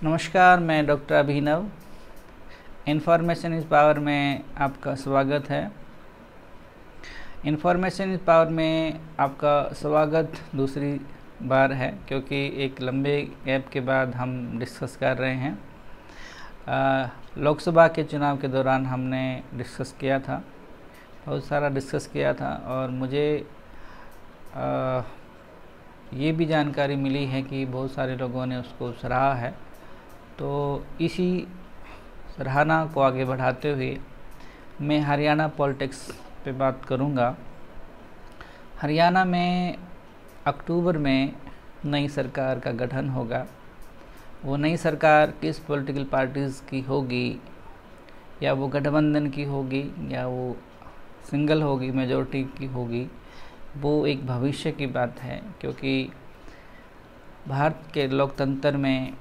नमस्कार, मैं doctor Abhinav. Information is power में आपका स्वागत है। इन्फॉर्मेशन इज़ पावर में आपका स्वागत दूसरी बार है, क्योंकि एक लंबे गैप के बाद हम डिस्कस कर रहे हैं। लोकसभा के चुनाव के दौरान हमने डिस्कस किया था, बहुत सारा डिस्कस किया था, और मुझे ये भी जानकारी मिली है कि बहुत सारे लोगों ने उसको सराहा है। तो इसी सराहना को आगे बढ़ाते हुए मैं हरियाणा पॉलिटिक्स पे बात करूँगा। हरियाणा में अक्टूबर में नई सरकार का गठन होगा। वो नई सरकार किस पॉलिटिकल पार्टीज़ की होगी, या वो गठबंधन की होगी, या वो सिंगल होगी, मेजॉरिटी की होगी, वो एक भविष्य की बात है। क्योंकि भारत के लोकतंत्र में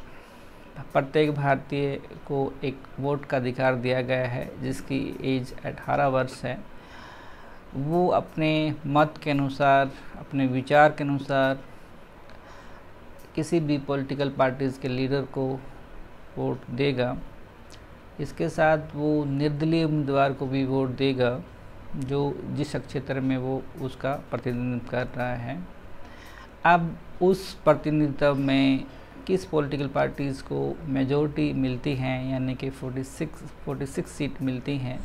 प्रत्येक भारतीय को एक वोट का अधिकार दिया गया है, जिसकी एज 18 वर्ष है। वो अपने मत के अनुसार, अपने विचार के अनुसार किसी भी पॉलिटिकल पार्टीज़ के लीडर को वोट देगा। इसके साथ वो निर्दलीय उम्मीदवार को भी वोट देगा, जो जिस क्षेत्र में वो उसका प्रतिनिधित्व कर रहा है। अब उस प्रतिनिधित्व में किस पॉलिटिकल पार्टीज़ को मेजॉरिटी मिलती हैं, यानी कि 46 सीट मिलती हैं।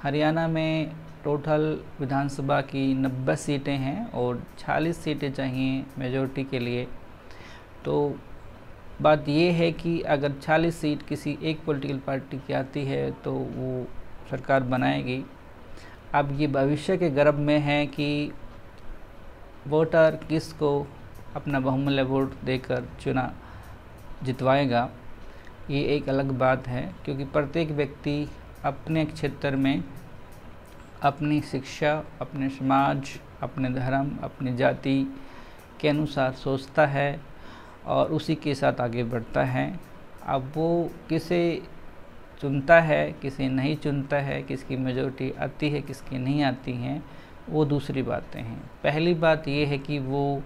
हरियाणा में टोटल विधानसभा की 90 सीटें हैं और 46 सीटें चाहिए मेजॉरिटी के लिए। तो बात ये है कि अगर 40 सीट किसी एक पॉलिटिकल पार्टी की आती है तो वो सरकार बनाएगी। अब ये भविष्य के गर्भ में है कि वोटर किसको अपना बहुमूल्य वोट देकर चुना जितवाएगा, ये एक अलग बात है। क्योंकि प्रत्येक व्यक्ति अपने क्षेत्र में अपनी शिक्षा, अपने समाज, अपने धर्म, अपनी जाति के अनुसार सोचता है और उसी के साथ आगे बढ़ता है। अब वो किसे चुनता है, किसे नहीं चुनता है, किसकी मेजॉरिटी आती है, किसकी नहीं आती हैं, वो दूसरी बातें हैं। पहली बात ये है कि वो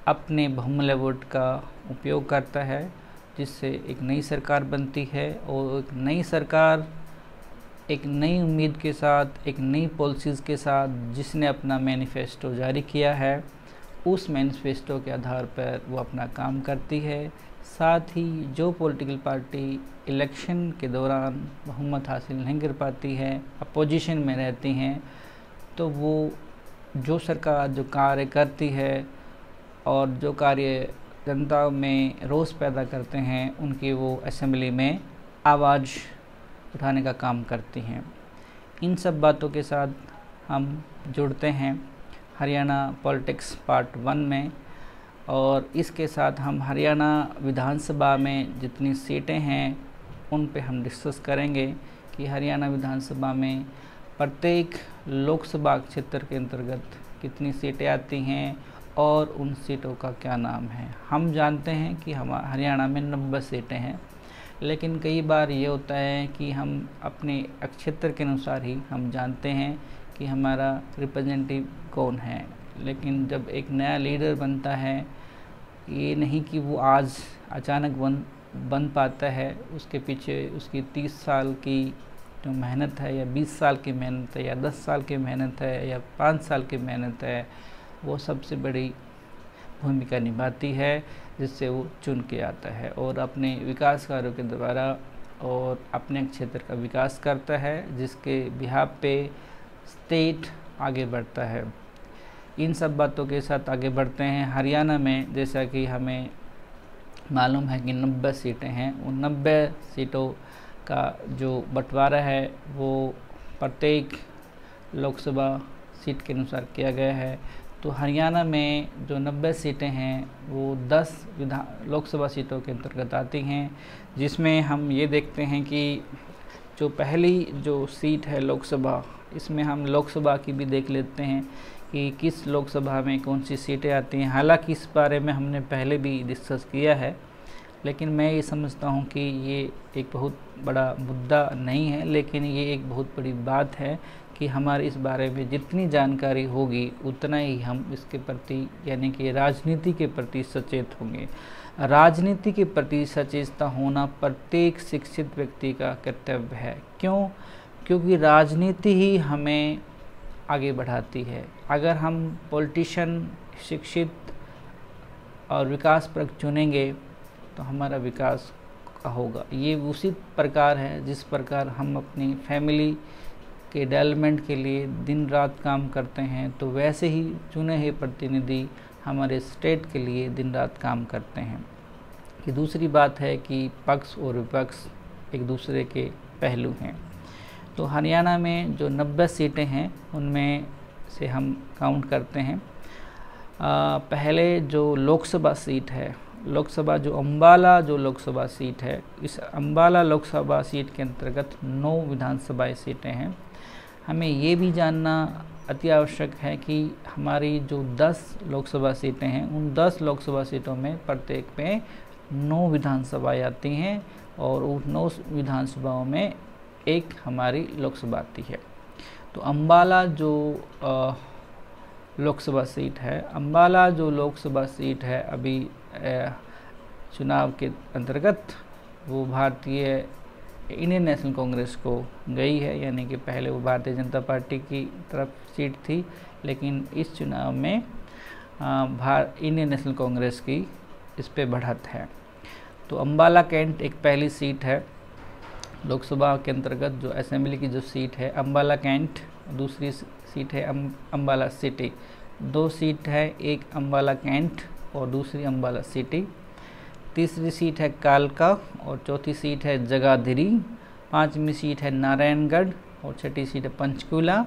अपने बहुमूल्य वोट का उपयोग करता है, जिससे एक नई सरकार बनती है। और एक नई सरकार एक नई उम्मीद के साथ, एक नई पॉलिसीज़ के साथ, जिसने अपना मैनिफेस्टो जारी किया है, उस मैनिफेस्टो के आधार पर वो अपना काम करती है। साथ ही जो पॉलिटिकल पार्टी इलेक्शन के दौरान बहुमत हासिल नहीं कर पाती है, अपोजिशन में रहती हैं, तो वो जो सरकार जो कार्य करती है और जो कार्य जनता में रोष पैदा करते हैं, उनकी वो असेंबली में आवाज़ उठाने का काम करती हैं। इन सब बातों के साथ हम जुड़ते हैं हरियाणा पॉलिटिक्स पार्ट 1 में, और इसके साथ हम हरियाणा विधानसभा में जितनी सीटें हैं उन पे हम डिस्कस करेंगे कि हरियाणा विधानसभा में प्रत्येक लोकसभा क्षेत्र के अंतर्गत कितनी सीटें आती हैं और उन सीटों का क्या नाम है। हम जानते हैं कि हरियाणा में 90 सीटें हैं, लेकिन कई बार ये होता है कि हम अपने क्षेत्र के अनुसार ही हम जानते हैं कि हमारा रिप्रेजेंटेटिव कौन है। लेकिन जब एक नया लीडर बनता है, ये नहीं कि वो आज अचानक बन पाता है। उसके पीछे उसकी 30 साल की जो मेहनत है, या 20 साल की मेहनत है, या 10 साल की मेहनत है, या 5 साल की मेहनत है, वो सबसे बड़ी भूमिका निभाती है, जिससे वो चुन के आता है और अपने विकास कार्यों के द्वारा और अपने क्षेत्र का विकास करता है, जिसके बिहाफ पे स्टेट आगे बढ़ता है। इन सब बातों के साथ आगे बढ़ते हैं। हरियाणा में जैसा कि हमें मालूम है कि 90 सीटें हैं। उन 90 सीटों का जो बंटवारा है वो प्रत्येक लोकसभा सीट के अनुसार किया गया है। तो हरियाणा में जो 90 सीटें हैं वो 10 लोकसभा सीटों के अंतर्गत आती हैं, जिसमें हम ये देखते हैं कि जो पहली जो सीट है लोकसभा, इसमें हम लोकसभा की भी देख लेते हैं कि किस लोकसभा में कौन सी सीटें आती हैं। हालांकि इस बारे में हमने पहले भी डिस्कस किया है, लेकिन मैं ये समझता हूँ कि ये एक बहुत बड़ा मुद्दा नहीं है, लेकिन ये एक बहुत बड़ी बात है कि हमारे इस बारे में जितनी जानकारी होगी उतना ही हम इसके प्रति, यानी कि राजनीति के प्रति सचेत होंगे। राजनीति के प्रति सचेतता होना प्रत्येक शिक्षित व्यक्ति का कर्तव्य है। क्यों? क्योंकि राजनीति ही हमें आगे बढ़ाती है। अगर हम पॉलिटिशियन शिक्षित और विकासपरक चुनेंगे तो हमारा विकास होगा। ये उसी प्रकार है जिस प्रकार हम अपनी फैमिली के डेवलपमेंट के लिए दिन रात काम करते हैं, तो वैसे ही चुने हुए प्रतिनिधि हमारे स्टेट के लिए दिन रात काम करते हैं। कि दूसरी बात है कि पक्ष और विपक्ष एक दूसरे के पहलू हैं। तो हरियाणा में जो 90 सीटें हैं उनमें से हम काउंट करते हैं, पहले जो लोकसभा सीट है, लोकसभा जो अम्बाला जो लोकसभा सीट है, इस अम्बाला लोकसभा सीट के अंतर्गत 9 विधानसभा सीटें हैं। हमें ये भी जानना अति आवश्यक है कि हमारी जो 10 लोकसभा सीटें हैं, उन 10 लोकसभा सीटों में प्रत्येक में 9 विधानसभाएं आती हैं और उन 9 विधानसभाओं में एक हमारी लोकसभा आती है। तो अम्बाला जो लोकसभा सीट है, अम्बाला जो लोकसभा सीट है अभी चुनाव के अंतर्गत वो भारतीय इंडियन नेशनल कांग्रेस को गई है, यानी कि पहले वो भारतीय जनता पार्टी की तरफ सीट थी, लेकिन इस चुनाव में इंडियन नेशनल कांग्रेस की इस पे बढ़त है। तो अम्बाला कैंट एक पहली सीट है लोकसभा के अंतर्गत, जो असेंबली की जो सीट है अम्बाला कैंट। दूसरी सीट है अम्बाला सिटी। 2 सीट है, एक अम्बाला कैंट और दूसरी अम्बाला सिटी। तीसरी सीट है कालका और चौथी सीट है जगाधरी। 5वीं सीट है नारायणगढ़ और 6ठी सीट है पंचकूला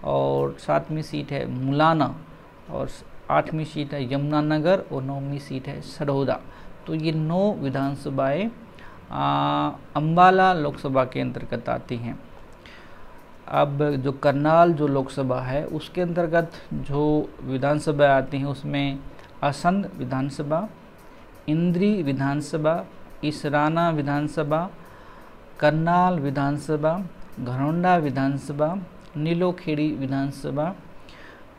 और 7वीं सीट है मुलाना और 8वीं सीट है यमुनानगर और 9वीं सीट है सरोदा। तो ये 9 विधानसभाएं अम्बाला लोकसभा के अंतर्गत आती हैं। अब जो करनाल जो लोकसभा है उसके अंतर्गत जो विधानसभा आती हैं उसमें असंध विधानसभा, इंद्री विधानसभा, इसराना विधानसभा, करनाल विधानसभा, घरौंडा विधानसभा, नीलोखेड़ी विधानसभा,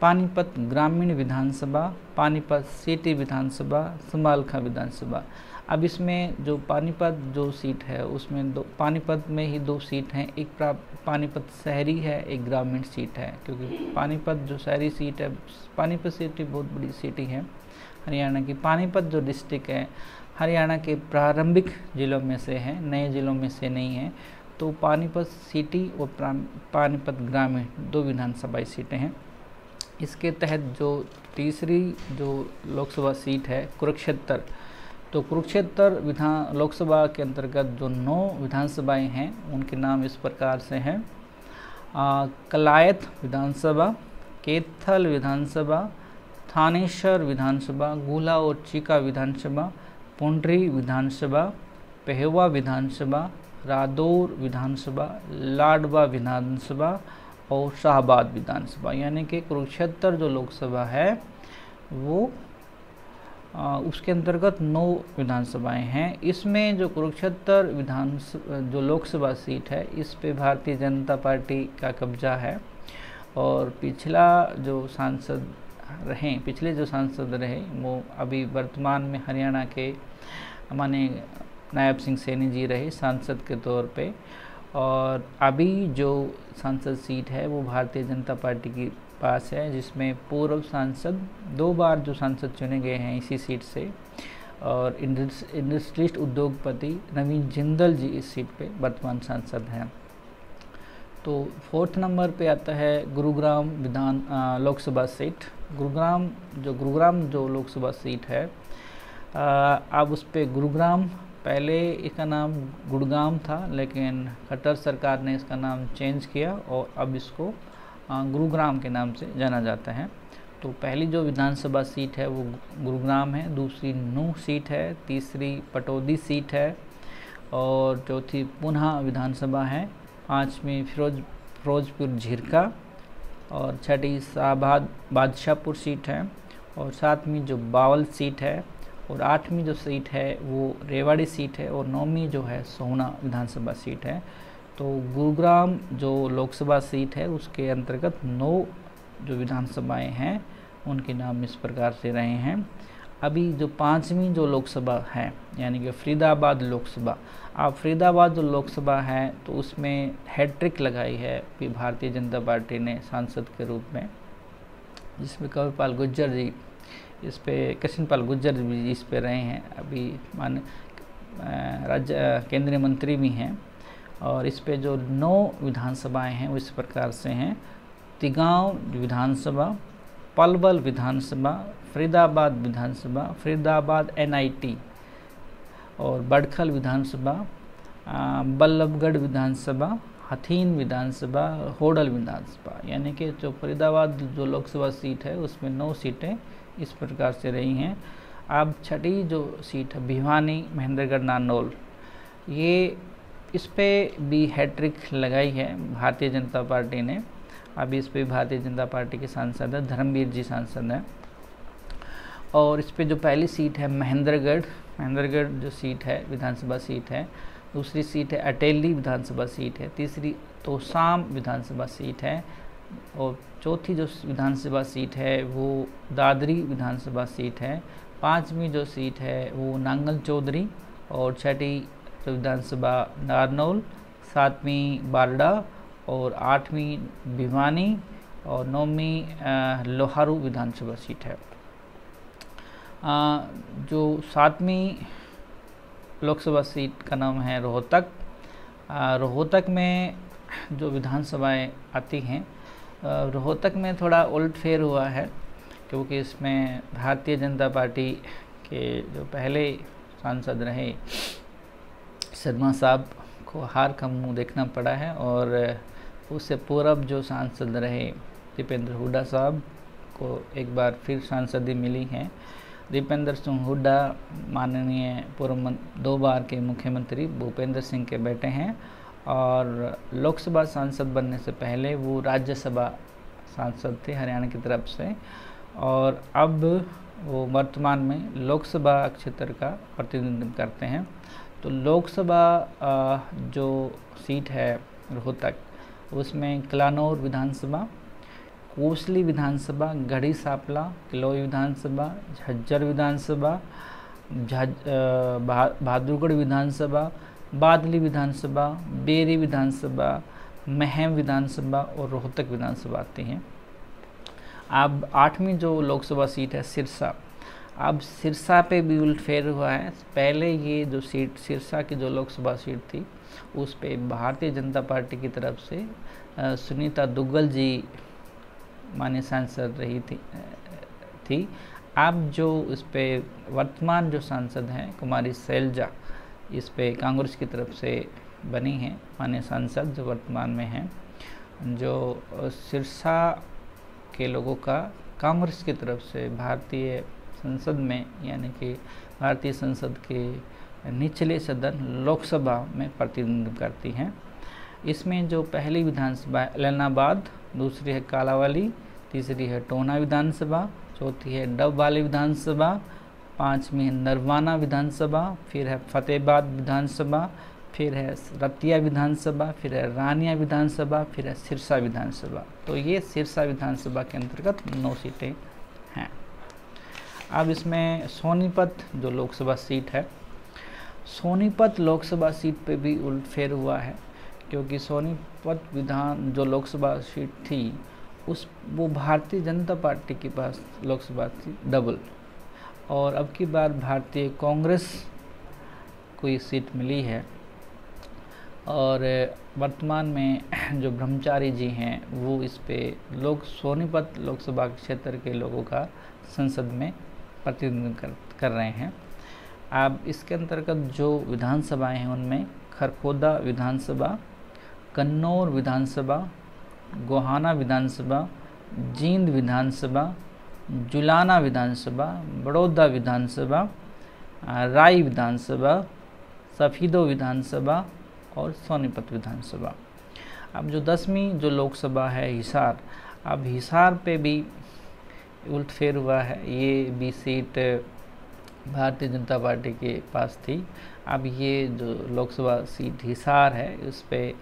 पानीपत ग्रामीण विधानसभा, पानीपत सिटी विधानसभा, समालखा विधानसभा। अब इसमें जो पानीपत जो सीट है उसमें पानीपत में ही 2 सीट हैं, एक पानीपत शहरी है, एक ग्रामीण सीट है। क्योंकि पानीपत जो शहरी सीट है, पानीपत सिटी बहुत बड़ी सिटी है हरियाणा की। पानीपत जो डिस्ट्रिक्ट है हरियाणा के प्रारंभिक जिलों में से है, नए जिलों में से नहीं है। तो पानीपत सिटी और पानीपत ग्रामीण 2 विधानसभा सीटें हैं। इसके तहत जो तीसरी जो लोकसभा सीट है कुरुक्षेत्र, तो कुरुक्षेत्र लोकसभा के अंतर्गत जो 9 विधानसभाएं हैं उनके नाम इस प्रकार से हैं: कलायत विधानसभा, कैथल विधानसभा, थानेश्वर विधानसभा, गुला और चीका विधानसभा, पुंडरी विधानसभा, पेहवा विधानसभा, रादौर विधानसभा, लाडवा विधानसभा और शाहबाद विधानसभा। यानी कि कुरुक्षेत्र जो लोकसभा है वो उसके अंतर्गत 9 विधानसभाएं हैं। इसमें जो कुरुक्षेत्र जो लोकसभा सीट है इस पे भारतीय जनता पार्टी का कब्जा है और पिछले जो सांसद रहे वो अभी वर्तमान में हरियाणा के माननीय नायब सिंह सैनी जी रहे सांसद के तौर पे, और अभी जो सांसद सीट है वो भारतीय जनता पार्टी की पास है, जिसमें पूर्व सांसद 2 बार जो सांसद चुने गए हैं इसी सीट से, और इंडस्ट्रियलिस्ट उद्योगपति नवीन जिंदल जी इस सीट पे वर्तमान सांसद हैं। तो 4th नंबर पे आता है गुरुग्राम लोकसभा सीट। गुरुग्राम जो लोकसभा सीट है, अब उस पे गुरुग्राम, पहले इसका नाम गुड़गाम था लेकिन खट्टर सरकार ने इसका नाम चेंज किया और अब इसको गुरुग्राम के नाम से जाना जाता है। तो पहली जो विधानसभा सीट है वो गुरुग्राम है, दूसरी नूंह सीट है, तीसरी पटौदी सीट है और चौथी पुनः विधानसभा है, 5वीं फिरोजपुर झिरका और 6ठी शाहबाद बादशाहपुर सीट है और 7वीं जो बावल सीट है और 8वीं जो सीट है वो रेवाड़ी सीट है और 9वीं जो है सोहना विधानसभा सीट है। तो गुरुग्राम जो लोकसभा सीट है उसके अंतर्गत 9 जो विधानसभाएं हैं उनके नाम इस प्रकार से रहे हैं: अभी जो 5वीं जो लोकसभा है यानी कि फरीदाबाद लोकसभा, अब फरीदाबाद जो लोकसभा है तो उसमें हैट्रिक लगाई है भारतीय जनता पार्टी ने सांसद के रूप में, जिसमें कंवरपाल गुर्जर जी इस पे कृष्णपाल गुर्जर भी इस पे रहे हैं, अभी मान राज्य केंद्रीय मंत्री भी हैं। और इस पे जो 9 विधानसभाएं हैं वो इस प्रकार से हैं: तिगांव विधानसभा, पलवल विधानसभा, फरीदाबाद विधानसभा, फरीदाबाद NIT और बड़खल विधानसभा, बल्लभगढ़ विधानसभा, हथीन विधानसभा, होडल विधानसभा। यानी कि जो फरीदाबाद जो लोकसभा सीट है उसमें 9 सीटें इस प्रकार से रही हैं। अब छठी जो सीट है भिवानी महेंद्रगढ़ नारनौल, ये इस पे भी हैट्रिक लगाई है भारतीय जनता पार्टी ने। अभी इस पे भारतीय जनता पार्टी के सांसद है धर्मवीर जी सांसद हैं। और इस पे जो पहली सीट है महेंद्रगढ़ जो सीट है विधानसभा सीट है, दूसरी सीट है अटेली विधानसभा सीट है, तीसरी तोसाम विधानसभा सीट है और चौथी जो विधानसभा सीट है वो दादरी विधानसभा सीट है, 5वीं जो सीट है वो नांगल चौधरी और छठी जो विधानसभा नारनौल, 7वीं बारडा और 8वीं भिवानी और 9वीं लोहारू विधानसभा सीट है। जो 7वीं लोकसभा सीट का नाम है रोहतक। रोहतक में जो विधानसभाएं आती हैं, रोहतक में थोड़ा उलटफेर हुआ है क्योंकि इसमें भारतीय जनता पार्टी के जो पहले सांसद रहे शर्मा साहब को हार का मुंह देखना पड़ा है और उससे पूर्व जो सांसद रहे दीपेंद्र हुड्डा साहब को एक बार फिर सांसदी मिली है। दीपेंद्र सिंह हुड्डा माननीय पूर्व 2 बार के मुख्यमंत्री भूपेंद्र सिंह के बेटे हैं और लोकसभा सांसद बनने से पहले वो राज्यसभा सांसद थे हरियाणा की तरफ से और अब वो वर्तमान में लोकसभा क्षेत्र का प्रतिनिधित्व करते हैं। तो लोकसभा जो सीट है रोहतक उसमें किलानौर विधानसभा, कोसली विधानसभा, गढ़ी सांपला, किलोई विधानसभा, झज्जर विधानसभा, बहादुरगढ़ विधानसभा, बादली विधानसभा, बेरी विधानसभा, महम विधानसभा और रोहतक विधानसभा आती हैं। अब 8वीं जो लोकसभा सीट है सिरसा, अब सिरसा पे भी उलटफेर हुआ है। पहले ये जो सीट सिरसा की जो लोकसभा सीट थी उस पे भारतीय जनता पार्टी की तरफ से सुनीता दुग्गल जी माननीय सांसद रही थी। अब जो इस पे वर्तमान जो सांसद हैं कुमारी शैलजा इस पे कांग्रेस की तरफ से बनी हैं माननीय सांसद जो वर्तमान में हैं। जो सिरसा के लोगों का कांग्रेस की तरफ से भारतीय संसद में यानी कि भारतीय संसद के निचले सदन लोकसभा में प्रतिनिधित्व करती हैं। इसमें जो पहली विधानसभा है एलनाबाद, दूसरी है कालावाली, तीसरी है टोना विधानसभा, चौथी है डबवाली विधानसभा, 5वीं है नरवाना विधानसभा, फिर है फतेहाबाद विधानसभा, फिर है रतिया विधानसभा, फिर है रानिया विधानसभा, फिर है सिरसा विधानसभा। तो ये सिरसा विधानसभा के अंतर्गत 9 सीटें हैं। अब इसमें सोनीपत जो लोकसभा सीट है, सोनीपत लोकसभा सीट पे भी उलटफेर हुआ है क्योंकि सोनीपत विधान जो लोकसभा सीट थी वो भारतीय जनता पार्टी के पास लोकसभा थी डबल और अब की बार भारतीय कांग्रेस को ये सीट मिली है। और वर्तमान में जो ब्रह्मचारी जी हैं वो इस पे सोनीपत लोकसभा क्षेत्र के लोगों का संसद में प्रतिनिधित्व कर रहे हैं। अब इसके अंतर्गत जो विधानसभाएं हैं उनमें खरखोदा विधानसभा, कन्नौर विधानसभा, गोहाना विधानसभा, जींद विधानसभा, जुलाना विधानसभा, बड़ौदा विधानसभा, राई विधानसभा, सफीदो विधानसभा और सोनीपत विधानसभा। अब जो 10वीं जो लोकसभा है हिसार, अब हिसार पे भी उलटफेर हुआ है। ये भी सीट भारतीय जनता पार्टी के पास थी। अब ये जो लोकसभा सीट हिसार है उस पे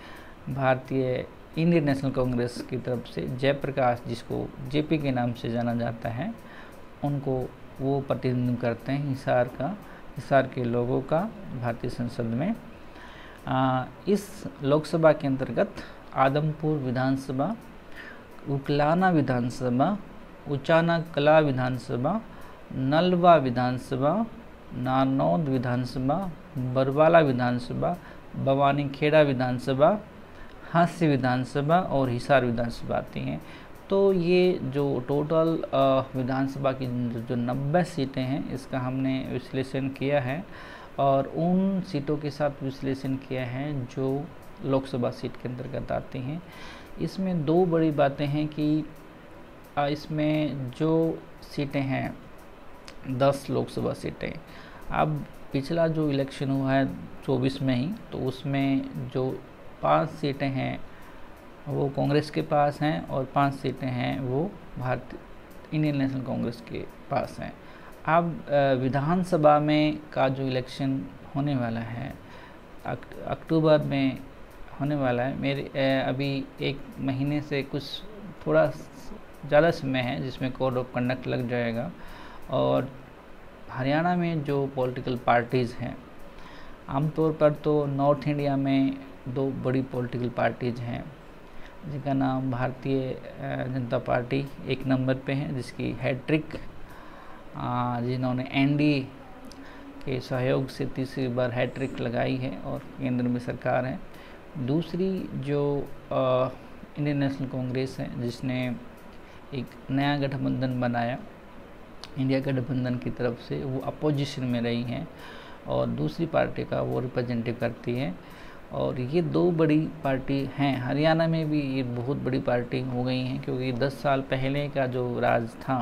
भारतीय इंडियन नेशनल कांग्रेस की तरफ से जयप्रकाश जिसको जेपी के नाम से जाना जाता है उनको वो प्रतिनिधित्व करते हैं हिसार के लोगों का भारतीय संसद में। इस लोकसभा के अंतर्गत आदमपुर विधानसभा, उकलाना विधानसभा, उचाना कला विधानसभा, नलवा विधानसभा, नारनौद विधानसभा, बरवाला विधानसभा, भवानीखेड़ा विधानसभा, हास्य विधानसभा और हिसार विधानसभा आती हैं। तो ये जो टोटल विधानसभा की जो 90 सीटें हैं, इसका हमने विश्लेषण किया है और उन सीटों के साथ विश्लेषण किया है जो लोकसभा सीट के अंतर्गत आती हैं। इसमें दो बड़ी बातें हैं कि इसमें जो सीटें हैं 10 लोकसभा सीटें, अब पिछला जो इलेक्शन हुआ है 24 में ही, तो उसमें जो 5 सीटें हैं वो कांग्रेस के पास हैं और 5 सीटें हैं वो इंडियन नेशनल कांग्रेस के पास हैं। अब विधानसभा में का जो इलेक्शन होने वाला है अक्टूबर में होने वाला है। मेरे अभी 1 महीने से कुछ थोड़ा ज़्यादा समय है जिसमें कोड ऑफ कंडक्ट लग जाएगा। और हरियाणा में जो पॉलिटिकल पार्टीज़ हैं, आमतौर पर तो नॉर्थ इंडिया में 2 बड़ी पॉलिटिकल पार्टीज़ हैं जिनका नाम भारतीय जनता पार्टी 1 नंबर पे है, जिसकी हैट्रिक जिन्होंने एनडीए के सहयोग से तीसरी बार हैट्रिक लगाई है और केंद्र में सरकार है। दूसरी जो इंडियन नेशनल कांग्रेस है जिसने एक नया गठबंधन बनाया इंडिया गठबंधन की तरफ से, वो अपोजिशन में रही हैं और दूसरी पार्टी का वो रिप्रेजेंटेटिव करती है। और ये 2 बड़ी पार्टी हैं। हरियाणा में भी ये बहुत बड़ी पार्टी हो गई हैं क्योंकि 10 साल पहले का जो राज था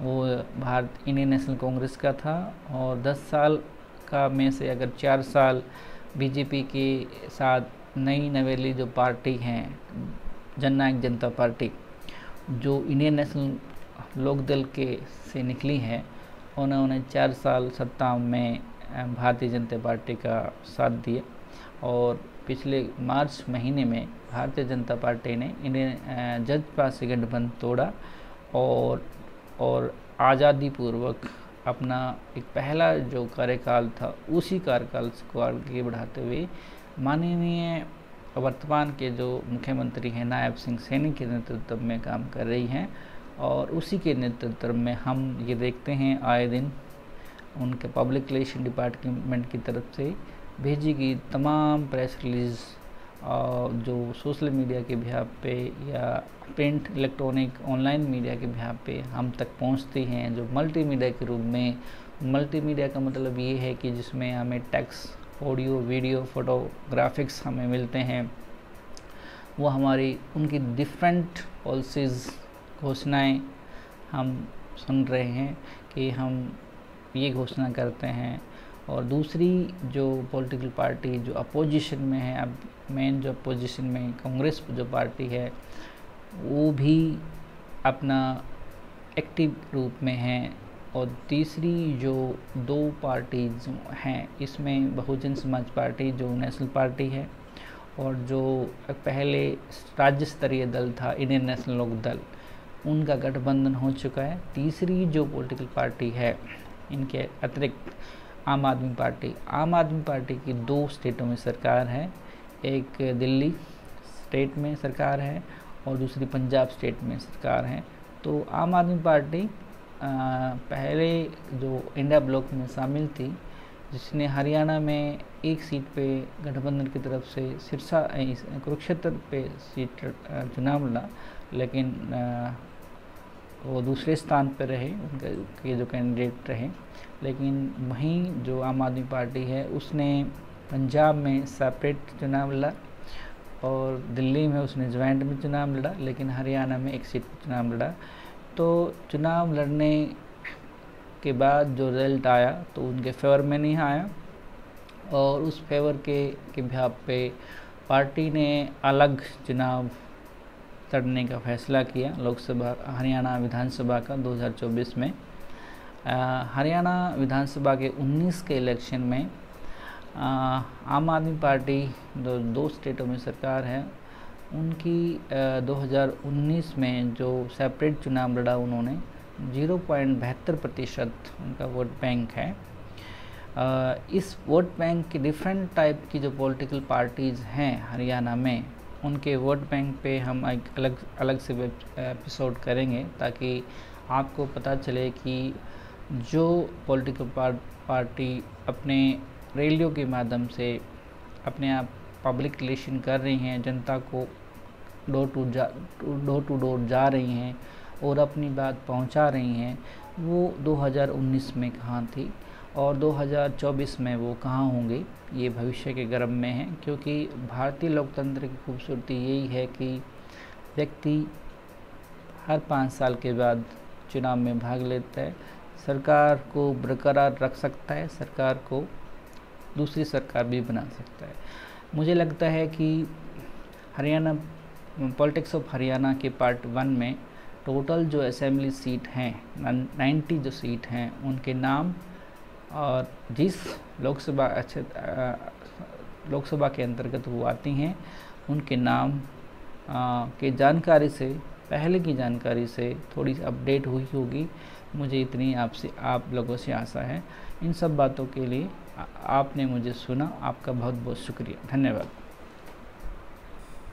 वो इंडियन नेशनल कांग्रेस का था और 10 साल का में से अगर 4 साल बीजेपी के साथ नई नवेली जो पार्टी हैं जननायक जनता पार्टी जो इंडियन नेशनल लोकदल के से निकली है, उन्होंने 4 साल सत्ता में भारतीय जनता पार्टी का साथ दिया। और पिछले मार्च महीने में भारतीय जनता पार्टी ने इंडियन जजपा से गठबंधन तोड़ा और आज़ादी पूर्वक अपना एक पहला जो कार्यकाल था उसी कार्यकाल को आगे बढ़ाते हुए माननीय वर्तमान के जो मुख्यमंत्री हैं नायब सिंह सैनी के नेतृत्व में काम कर रही हैं। और उसी के नेतृत्व में हम ये देखते हैं आए दिन उनके पब्लिक रिलेशन डिपार्टमेंट की तरफ से भेजी गई तमाम प्रेस रिलीज़ जो सोशल मीडिया के बिहाफ पे या प्रिंट इलेक्ट्रॉनिक ऑनलाइन मीडिया के बिहाफ पे हम तक पहुंचती हैं, जो मल्टीमीडिया के रूप में। मल्टीमीडिया का मतलब ये है कि जिसमें हमें टेक्स्ट, ऑडियो, वीडियो, फोटोग्राफिक्स हमें मिलते हैं। वो हमारी उनकी डिफरेंट पॉलिसीज़, घोषणाएँ हम सुन रहे हैं कि हम ये घोषणा करते हैं। और दूसरी जो पॉलिटिकल पार्टी जो अपोजिशन में है, अब मेन जो अपोजिशन में कांग्रेस जो पार्टी है वो भी अपना एक्टिव रूप में है। और तीसरी जो 2 पार्टी जो हैं इसमें बहुजन समाज पार्टी जो नेशनल पार्टी है और जो पहले राज्य स्तरीय दल था इंडियन नेशनल लोक दल, उनका गठबंधन हो चुका है। तीसरी जो पॉलिटिकल पार्टी है इनके अतिरिक्त आम आदमी पार्टी की 2 स्टेटों में सरकार है, एक दिल्ली स्टेट में सरकार है और दूसरी पंजाब स्टेट में सरकार है। तो आम आदमी पार्टी पहले जो इंडिया ब्लॉक में शामिल थी, जिसने हरियाणा में 1 सीट पे गठबंधन की तरफ से कुरुक्षेत्र पे सीट चुनाव लड़ा, लेकिन वो दूसरे स्थान पर रहे, उनके जो कैंडिडेट रहे। लेकिन वहीं जो आम आदमी पार्टी है उसने पंजाब में सेपरेट चुनाव लड़ा और दिल्ली में उसने ज्वाइंट में चुनाव लड़ा, लेकिन हरियाणा में 1 सीट पर चुनाव लड़ा। तो चुनाव लड़ने के बाद जो रिजल्ट आया तो उनके फेवर में नहीं आया और उस फेवर के बिहाफ पे पार्टी ने अलग चुनाव लड़ने का फैसला किया लोकसभा हरियाणा विधानसभा का 2024 में। हरियाणा विधानसभा के 19 के इलेक्शन में आम आदमी पार्टी जो 2 स्टेटों में सरकार है उनकी 2019 में जो सेपरेट चुनाव लड़ा उन्होंने 0.72% उनका वोट बैंक है। इस वोट बैंक के डिफरेंट टाइप की जो पॉलिटिकल पार्टीज़ हैं हरियाणा में, उनके वोट बैंक पे हम एक अलग से एपिसोड करेंगे, ताकि आपको पता चले कि जो पॉलिटिकल पार्टी अपने रैलियों के माध्यम से अपने आप पब्लिक रिलेशन कर रही हैं, जनता को डोर टू डोर जा रही हैं और अपनी बात पहुंचा रही हैं, वो 2019 में कहाँ थी और 2024 में वो कहाँ होंगे, ये भविष्य के गर्भ में है। क्योंकि भारतीय लोकतंत्र की खूबसूरती यही है कि व्यक्ति हर 5 साल के बाद चुनाव में भाग लेता है, सरकार को बरकरार रख सकता है, सरकार को दूसरी सरकार भी बना सकता है। मुझे लगता है कि हरियाणा पॉलिटिक्स ऑफ हरियाणा के पार्ट 1 में टोटल जो असेंबली सीट हैं 90 जो सीट हैं, उनके नाम और जिस लोकसभा के अंतर्गत वो आती हैं, उनके नाम के जानकारी से, पहले की जानकारी से थोड़ी अपडेट हुई होगी। मुझे इतनी आप लोगों से आशा है। इन सब बातों के लिए आपने मुझे सुना, आपका बहुत बहुत शुक्रिया, धन्यवाद।